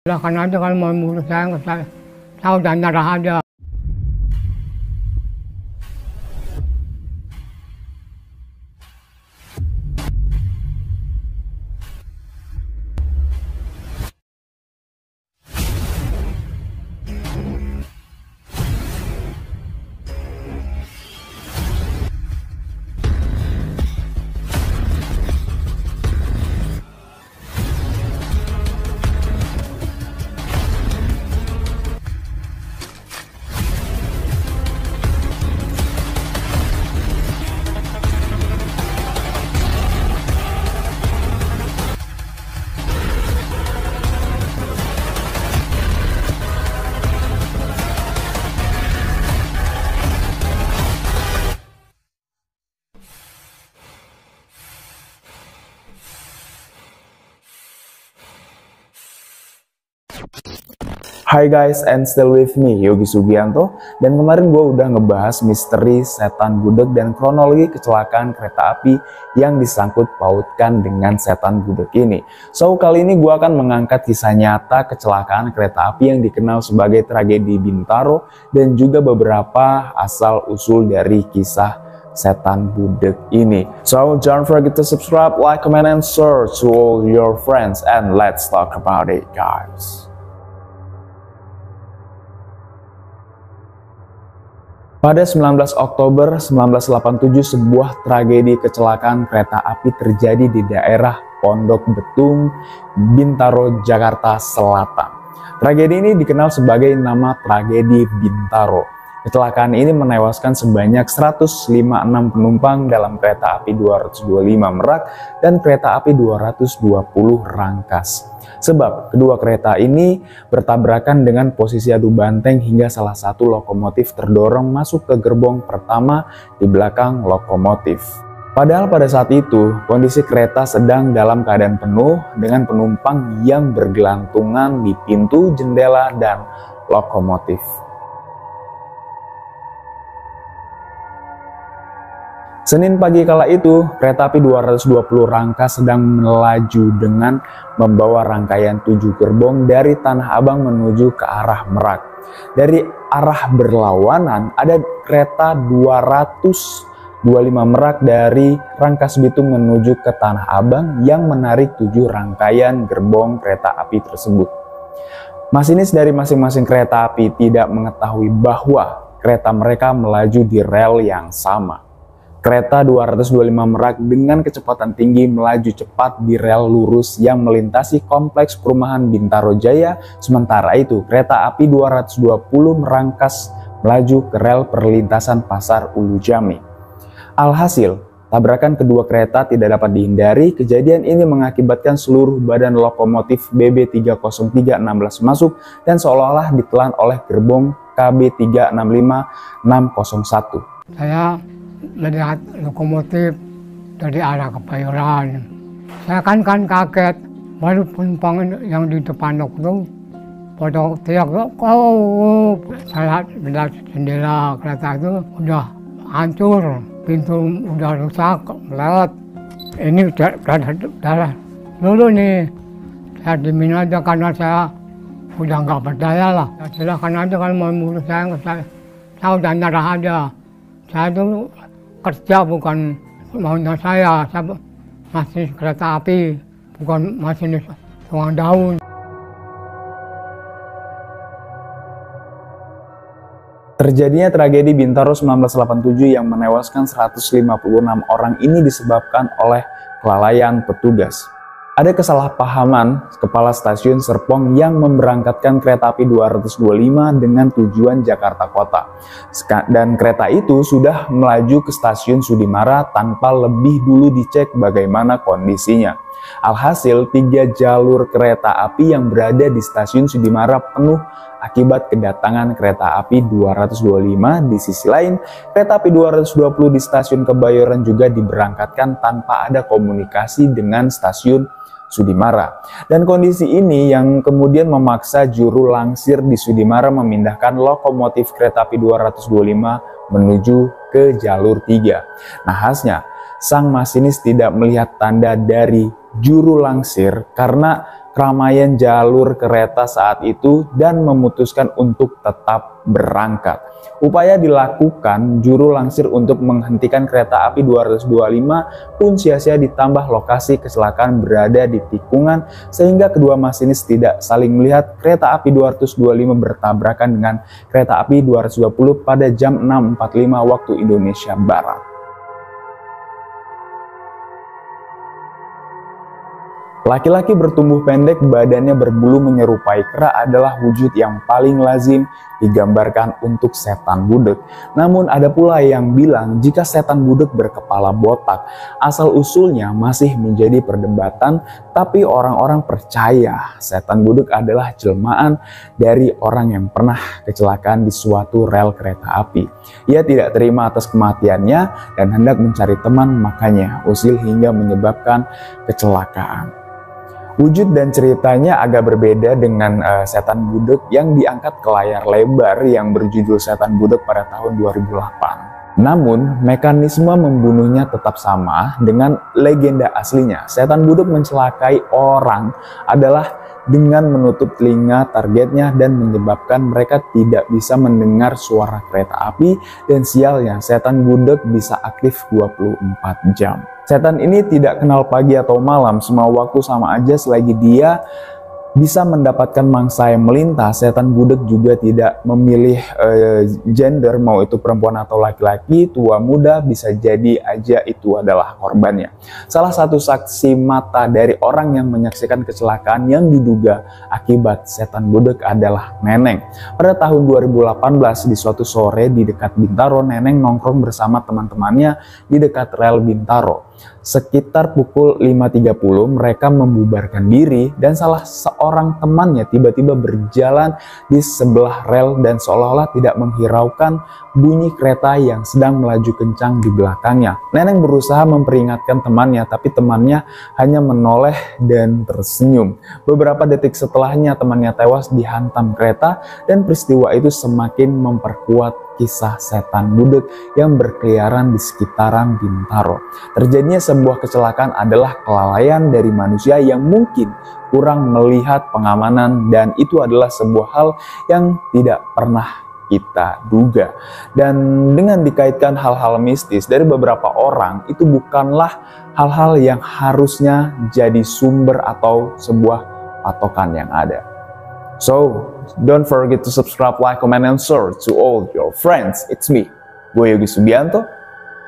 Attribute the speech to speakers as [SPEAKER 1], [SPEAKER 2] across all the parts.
[SPEAKER 1] Silakan aja kalau mau bunuh saya udah nyerah aja.
[SPEAKER 2] Hi guys, and still with me, Yogi Sugianto. Dan kemarin gue udah ngebahas misteri setan gudeg dan kronologi kecelakaan kereta api yang disangkut pautkan dengan setan gudeg ini. So, kali ini gue akan mengangkat kisah nyata kecelakaan kereta api yang dikenal sebagai tragedi Bintaro dan juga beberapa asal-usul dari kisah setan gudeg ini. So, don't forget to subscribe, like, comment, and share to all your friends. And let's talk about it, guys. Pada 19 Oktober 1987, sebuah tragedi kecelakaan kereta api terjadi di daerah Pondok Betung, Bintaro, Jakarta Selatan. Tragedi ini dikenal sebagai nama tragedi Bintaro. Kecelakaan ini menewaskan sebanyak 156 penumpang dalam kereta api 225 Merak dan kereta api 220 Rangkas. Sebab kedua kereta ini bertabrakan dengan posisi adu banteng hingga salah satu lokomotif terdorong masuk ke gerbong pertama di belakang lokomotif. Padahal pada saat itu kondisi kereta sedang dalam keadaan penuh dengan penumpang yang bergelantungan di pintu, jendela, dan lokomotif. Senin pagi kala itu, kereta api 220 Rangkas sedang melaju dengan membawa rangkaian 7 gerbong dari Tanah Abang menuju ke arah Merak. Dari arah berlawanan ada kereta 225 Merak dari Rangkas Bitung menuju ke Tanah Abang yang menarik 7 rangkaian gerbong kereta api tersebut. Masinis dari masing-masing kereta api tidak mengetahui bahwa kereta mereka melaju di rel yang sama. Kereta 225 Merak dengan kecepatan tinggi melaju cepat di rel lurus yang melintasi kompleks perumahan Bintaro Jaya. Sementara itu, kereta api 220 Rangkas melaju ke rel perlintasan Pasar Ulu Jami. Alhasil, tabrakan kedua kereta tidak dapat dihindari. Kejadian ini mengakibatkan seluruh badan lokomotif BB30316 masuk dan seolah-olah ditelan oleh gerbong KB365601.
[SPEAKER 1] Saya melihat lokomotif dari arah Kebayoran. Saya kan kaget, baru penumpang yang di depan itu pada teriak, "Oh!" Saya lihat jendela kereta itu udah hancur, pintu udah rusak, melewat. Ini udah dulu nih, saya dimin aja karena saya udah nggak berdaya lah. Ya, silakan aja kalau mau bunuh saya udah nyerah aja. Saya dulu kerja bukan maunya saya masih kereta api, bukan masinis tukang daun.
[SPEAKER 2] Terjadinya tragedi Bintaro 1987 yang menewaskan 156 orang ini disebabkan oleh kelalaian petugas. Ada kesalahpahaman kepala stasiun Serpong yang memberangkatkan kereta api 225 dengan tujuan Jakarta Kota. Dan kereta itu sudah melaju ke stasiun Sudimara tanpa lebih dulu dicek bagaimana kondisinya. Alhasil, 3 jalur kereta api yang berada di stasiun Sudimara penuh akibat kedatangan kereta api 225. Di sisi lain, kereta api 220 di stasiun Kebayoran juga diberangkatkan tanpa ada komunikasi dengan stasiun Sudimara. Dan kondisi ini yang kemudian memaksa juru langsir di Sudimara memindahkan lokomotif kereta api 225 menuju ke jalur 3. Nahasnya, sang masinis tidak melihat tanda dari juru langsir karena keramaian jalur kereta saat itu dan memutuskan untuk tetap berangkat. Upaya dilakukan juru langsir untuk menghentikan kereta api 225 pun sia-sia, ditambah lokasi kecelakaan berada di tikungan sehingga kedua masinis tidak saling melihat. Kereta api 225 bertabrakan dengan kereta api 220 pada jam 6.45 waktu Indonesia Barat. Laki-laki bertumbuh pendek, badannya berbulu menyerupai kera adalah wujud yang paling lazim digambarkan untuk setan budek. Namun ada pula yang bilang jika setan budek berkepala botak. Asal-usulnya masih menjadi perdebatan, tapi orang-orang percaya setan budek adalah jelmaan dari orang yang pernah kecelakaan di suatu rel kereta api. Ia tidak terima atas kematiannya dan hendak mencari teman, makanya usil hingga menyebabkan kecelakaan. Wujud dan ceritanya agak berbeda dengan setan budek yang diangkat ke layar lebar yang berjudul Setan Budek pada tahun 2008. Namun, mekanisme membunuhnya tetap sama dengan legenda aslinya. Setan budek mencelakai orang adalah dengan menutup telinga targetnya dan menyebabkan mereka tidak bisa mendengar suara kereta api, dan sialnya setan budek bisa aktif 24 jam. Setan ini tidak kenal pagi atau malam, semua waktu sama aja selagi dia bisa mendapatkan mangsa yang melintas. Setan budek juga tidak memilih gender, mau itu perempuan atau laki-laki, tua muda, bisa jadi aja itu adalah korbannya. Salah satu saksi mata dari orang yang menyaksikan kecelakaan yang diduga akibat setan budek adalah Neneng. Pada tahun 2018 di suatu sore di dekat Bintaro, Neneng nongkrong bersama teman-temannya di dekat rel Bintaro. Sekitar pukul 5.30 mereka membubarkan diri dan salah seorang temannya tiba-tiba berjalan di sebelah rel dan seolah-olah tidak menghiraukan bunyi kereta yang sedang melaju kencang di belakangnya. Neneng berusaha memperingatkan temannya, tapi temannya hanya menoleh dan tersenyum. Beberapa detik setelahnya temannya tewas dihantam kereta, dan peristiwa itu semakin memperkuat kisah setan budek yang berkeliaran di sekitaran Bintaro. Terjadinya sebuah kecelakaan adalah kelalaian dari manusia yang mungkin kurang melihat pengamanan, dan itu adalah sebuah hal yang tidak pernah kita duga. Dan dengan dikaitkan hal-hal mistis dari beberapa orang, itu bukanlah hal-hal yang harusnya jadi sumber atau sebuah patokan yang ada. So, don't forget to subscribe, like, comment, and share to all your friends. It's me, gue Yogi Subianto.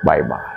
[SPEAKER 2] Bye-bye.